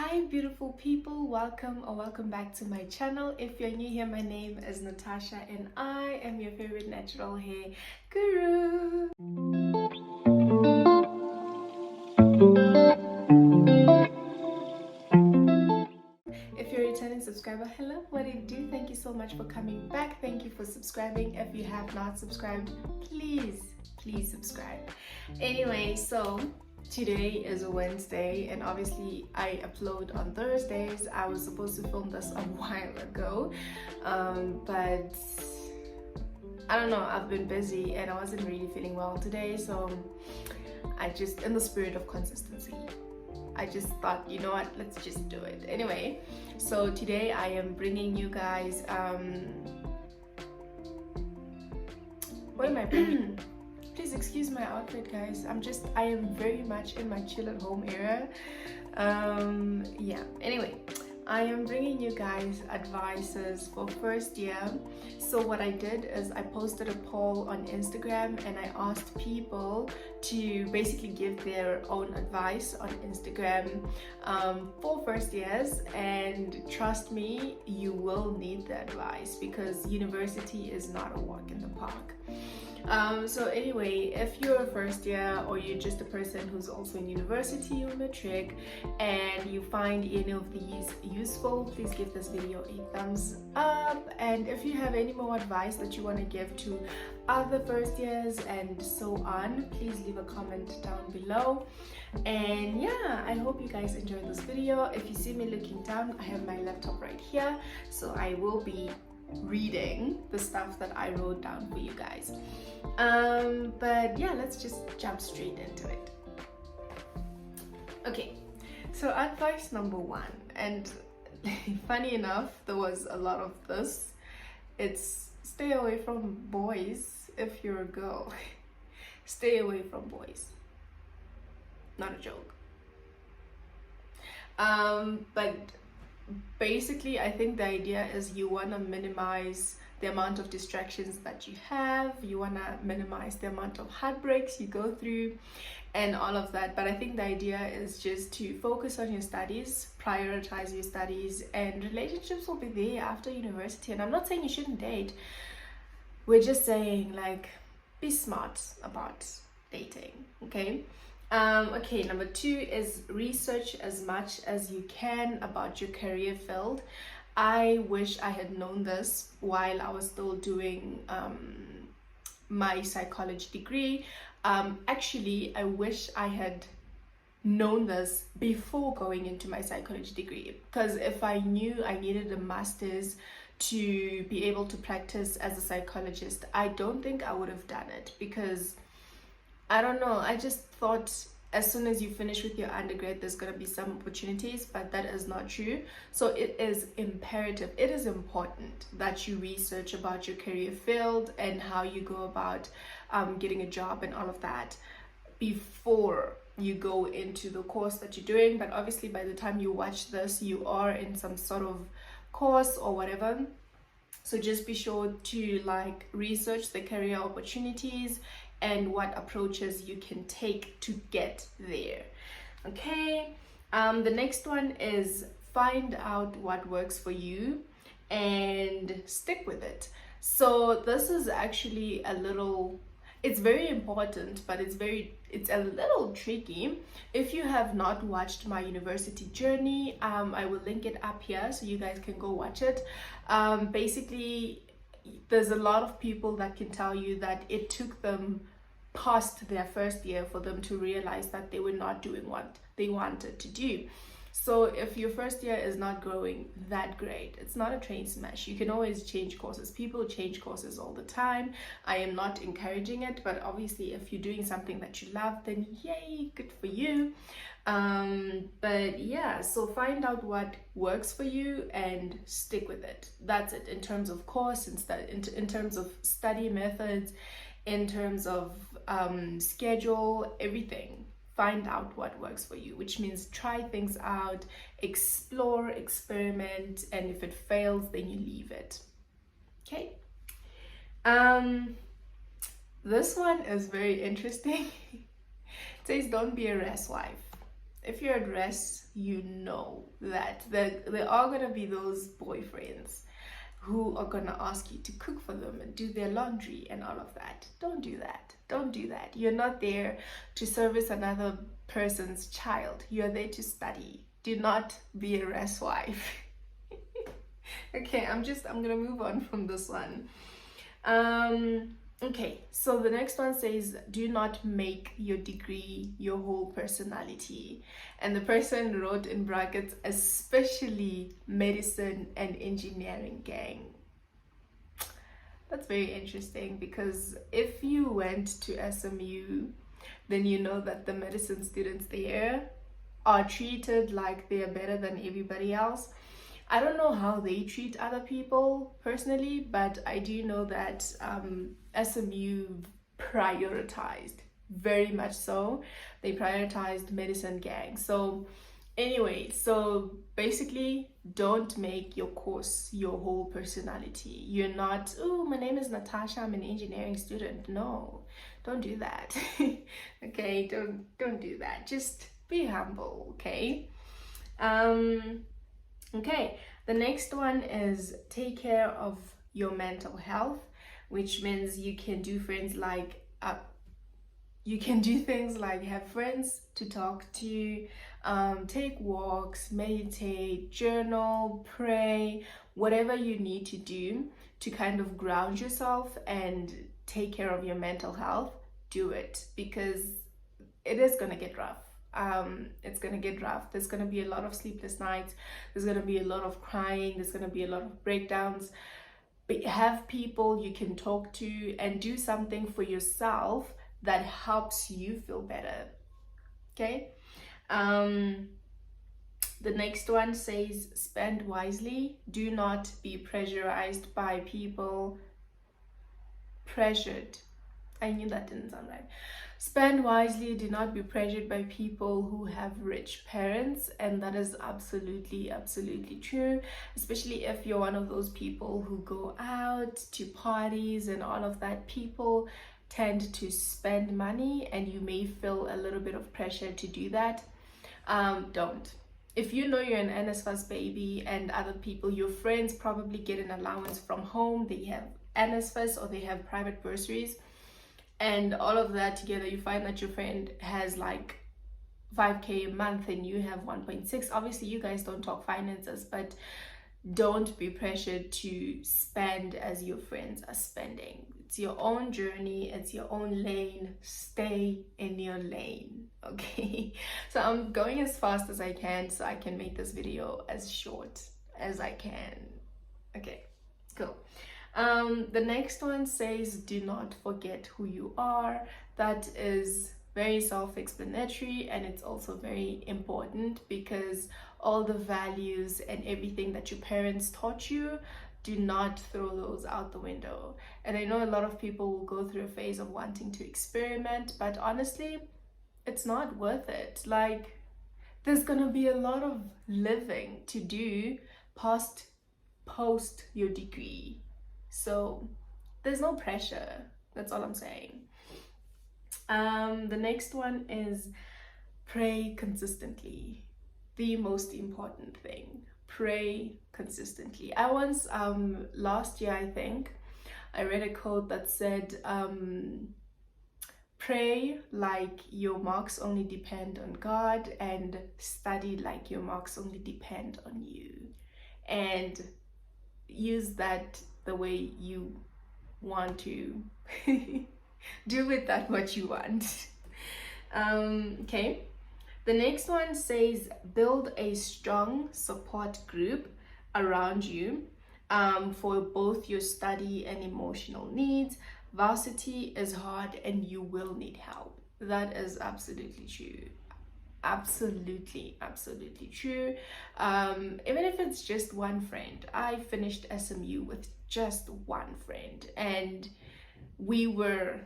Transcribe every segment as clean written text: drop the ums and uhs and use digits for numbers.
Hi beautiful people, welcome back to my channel. If you're new here, my name is Natasha and I am your favorite natural hair guru. If you're a returning subscriber, hello, what do you do? Thank you so much for coming back. Thank you for subscribing. If you have not subscribed, please subscribe. Anyway, so today is a Wednesday and obviously I upload on Thursdays. I was supposed to film this a while ago, but I don't know, I've been busy and I wasn't really feeling well today, so I just, in the spirit of consistency, I just thought, you know what, let's just do it. Anyway, so today I am bringing you guys, what am I bringing? Please excuse my outfit, guys. I am very much in my chill at home era. Yeah, anyway, I am bringing you guys advices for first year. So what I did is I posted a poll on Instagram and I asked people to basically give their own advice on Instagram for first years, and trust me, you will need the advice because university is not a walk in the park. So anyway, if you're a first year or you're just a person who's also in university or matric and you find any of these useful, please give this video a thumbs up. And if you have any more advice that you want to give to other first years and so on, please leave a comment down below. And yeah, I hope you guys enjoyed this video. If you see me looking down, I have my laptop right here, so I will be reading the stuff that I wrote down for you guys. But yeah, let's just jump straight into it. Okay, so advice number one, and funny enough, there was a lot of this. It's stay away from boys if you're a girl. Stay away from boys. Not a joke. But basically, I think the idea is you want to minimize the amount of distractions that you have. You want to minimize the amount of heartbreaks you go through and all of that. But I think the idea is just to focus on your studies, prioritize your studies, and relationships will be there after university. And I'm not saying you shouldn't date. We're just saying, like, be smart about dating, okay? Okay, number two is research as much as you can about your career field. I wish I had known this while I was still doing my psychology degree. Actually, I wish I had known this before going into my psychology degree, because if I knew I needed a master's to be able to practice as a psychologist, I don't think I would have done it, because I don't know, I just thought as soon as you finish with your undergrad there's going to be some opportunities, but that is not true. So it is imperative, it is important that you research about your career field and how you go about getting a job and all of that before you go into the course that you're doing. But obviously by the time you watch this, you are in some sort of course or whatever. So just be sure to like research the career opportunities and what approaches you can take to get there. Okay, the next one is find out what works for you and stick with it. So this is actually a little, it's very important, but it's a little tricky. If you have not watched my university journey, I will link it up here so you guys can go watch it. Basically, there's a lot of people that can tell you that it took them past their first year for them to realize that they were not doing what they wanted to do. So if your first year is not growing that great, it's not a train smash. You can always change courses. People change courses all the time. I am not encouraging it, but obviously if you're doing something that you love, then yay, good for you. But yeah, so find out what works for you and stick with it. That's it in terms of course and in terms of study methods, in terms of schedule, everything. Find out what works for you, which means try things out, explore, experiment, and if it fails, then you leave it. Okay. This one is very interesting. It says don't be a rass wife. if you're at rest, you know that there are gonna be those boyfriends who are gonna ask you to cook for them and do their laundry and all of that. Don't do that. Don't do that. You're not there to service another person's child. You're there to study. Do not be a rest wife. Okay, I'm gonna move on from this one. Okay, so the next one says, do not make your degree your whole personality. And the person wrote in brackets, especially medicine and engineering gang. That's very interesting, because if you went to SMU, then you know that the medicine students there are treated like they're better than everybody else. I don't know how they treat other people personally, but I do know that SMU prioritized, very much so, they prioritized medicine gang. So anyway, so basically, don't make your course your whole personality. You're not, oh, my name is Natasha, I'm an engineering student. No, don't do that. Okay, don't do that. Just be humble, okay? Okay, the next one is take care of your mental health, which means you can do things like have friends to talk to, take walks, meditate, journal, pray, whatever you need to do to kind of ground yourself and take care of your mental health. Do it, because it is gonna get rough. It's gonna get rough. There's gonna be a lot of sleepless nights. There's gonna be a lot of crying. There's gonna be a lot of breakdowns. But have people you can talk to and do something for yourself that helps you feel better. Okay. The next one says spend wisely. Do not be pressurized by people. Pressured. I knew that didn't sound right. Spend wisely, do not be pressured by people who have rich parents, and that is absolutely true, especially if you're one of those people who go out to parties and all of that. People tend to spend money and you may feel a little bit of pressure to do that. Don't. If you know you're an NSFAS baby and other people, your friends probably get an allowance from home, they have NSFAS or they have private bursaries, and all of that together, you find that your friend has like 5K a month and you have 1.6. Obviously, you guys don't talk finances, but don't be pressured to spend as your friends are spending. It's your own journey, it's your own lane. Stay in your lane, okay? So I'm going as fast as I can so I can make this video as short as I can. Okay, cool. The next one says, do not forget who you are. That is very self-explanatory, and it's also very important because all the values and everything that your parents taught you, do not throw those out the window. And I know a lot of people will go through a phase of wanting to experiment, but honestly, it's not worth it. Like, there's gonna be a lot of living to do post your degree. So there's no pressure. That's all I'm saying. The next one is pray consistently. The most important thing. Pray consistently. I once, last year I think, I read a quote that said, pray like your marks only depend on God, and study like your marks only depend on you. And use that the way you want to. Do with that what you want. Okay, the next one says build a strong support group around you for both your study and emotional needs. Varsity is hard and you will need help. That is absolutely true. Absolutely true. Even if it's just one friend. I finished SMU with just one friend and we were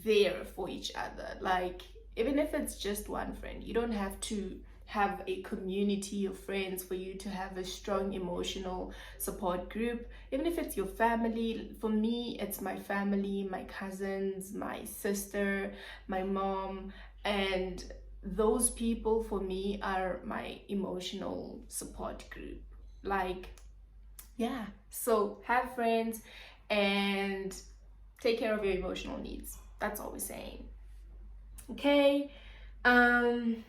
there for each other. Like, even if it's just one friend, you don't have to have a community of friends for you to have a strong emotional support group. Even if it's your family, for me it's my family, my cousins, my sister, my mom, and those people for me are my emotional support group. Like, yeah, so have friends and take care of your emotional needs. That's all we're saying. Okay. um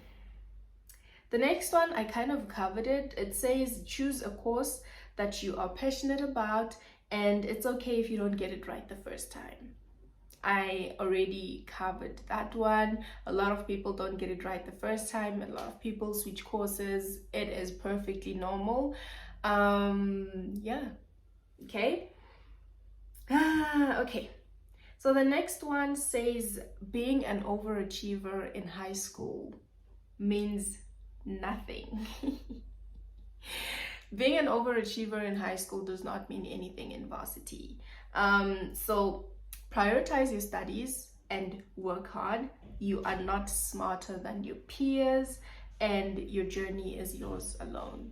the next one, I kind of covered it. It says choose a course that you are passionate about, and it's okay if you don't get it right the first time. I already covered that one. A lot of people don't get it right the first time. A lot of people switch courses. It is perfectly normal. Yeah. Okay. Okay. So the next one says being an overachiever in high school means nothing. Being an overachiever in high school does not mean anything in varsity. So prioritize your studies and work hard. You are not smarter than your peers, and your journey is yours alone.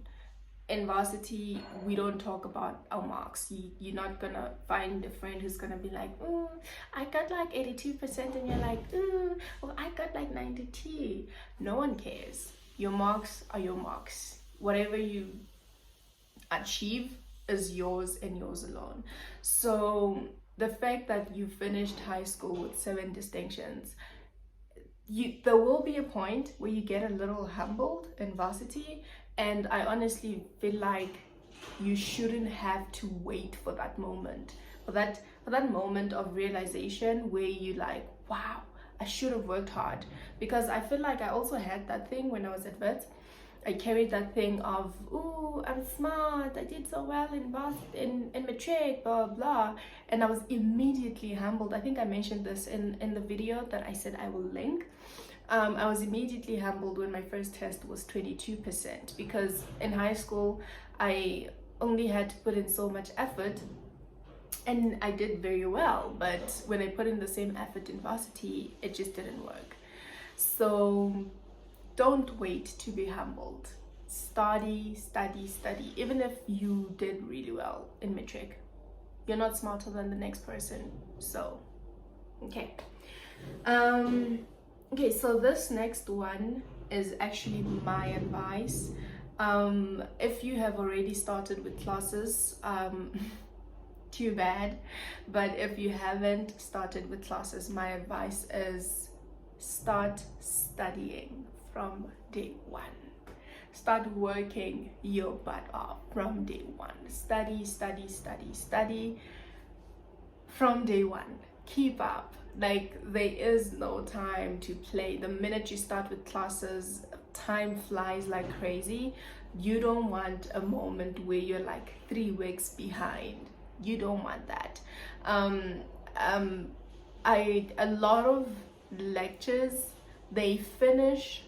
In varsity, we don't talk about our marks. You're not gonna find a friend who's gonna be like, I got like 82%, and you're like, well, I got like 92. No one cares. Your marks are your marks. Whatever you achieve is yours and yours alone. So the fact that you finished high school with 7 distinctions, there will be a point where you get a little humbled in varsity, and I honestly feel like you shouldn't have to wait for that moment, for that moment of realization where you like, wow, I should have worked hard. Because I feel like I also had that thing when I was at vet. I carried that thing of, ooh, I'm smart, I did so well in matric, blah blah, and I was immediately humbled. I think I mentioned this in the video that I said I will link. I was immediately humbled when my first test was 22%, because in high school I only had to put in so much effort, and I did very well, but when I put in the same effort in varsity, it just didn't work. So don't wait to be humbled. Study, study, study. Even if you did really well in matric, you're not smarter than the next person. So, okay. Okay, so this next one is actually my advice. If you have already started with classes, too bad. But if you haven't started with classes, my advice is start studying from day one. Start working your butt off from day one. Study, study, study, study from day one. Keep up. Like, there is no time to play. The minute you start with classes, time flies like crazy. You don't want a moment where you're like 3 weeks behind. You don't want that. A lot of lectures, they finish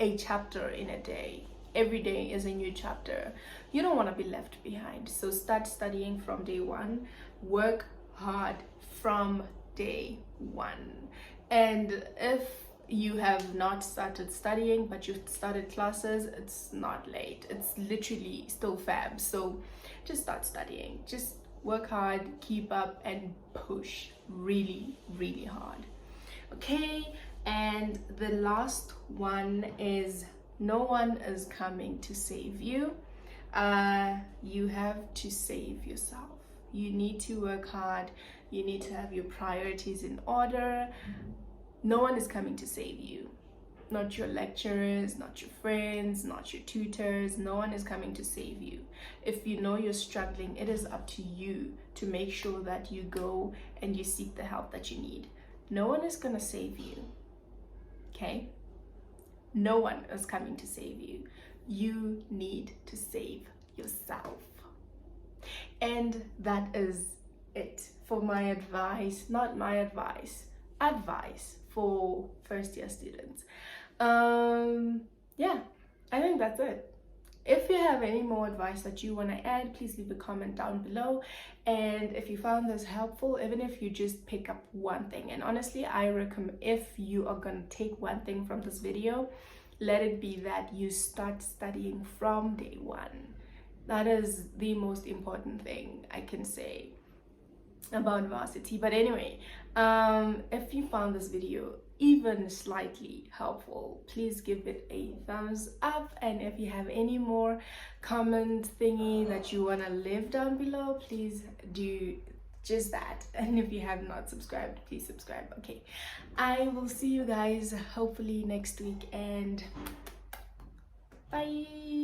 a chapter in a day. Every day is a new chapter. You don't want to be left behind. So start studying from day one. Work hard from day one. And if you have not started studying but you've started classes, it's not late. It's literally still fab. So just start studying. Just work hard, keep up, and push really, really hard. Okay. And the last one is no one is coming to save you. You have to save yourself. You need to work hard. You need to have your priorities in order. No one is coming to save you. Not your lecturers, not your friends, not your tutors. No one is coming to save you. If you know you're struggling, it is up to you to make sure that you go and you seek the help that you need. No one is going to save you. Okay? No one is coming to save you. You need to save yourself. And that is it for my advice, not my advice, advice for first year students. Yeah, I think that's it. If you have any more advice that you want to add, please leave a comment down below. And if you found this helpful, even if you just pick up one thing, and honestly, I recommend, if you are going to take one thing from this video, let it be that you start studying from day one. That is the most important thing I can say about varsity. But anyway, if you found this video even slightly helpful, please give it a thumbs up. And if you have any more comment thingy that you want to leave down below, please do just that. And if you have not subscribed, please subscribe. Okay, I will see you guys hopefully next week, and bye.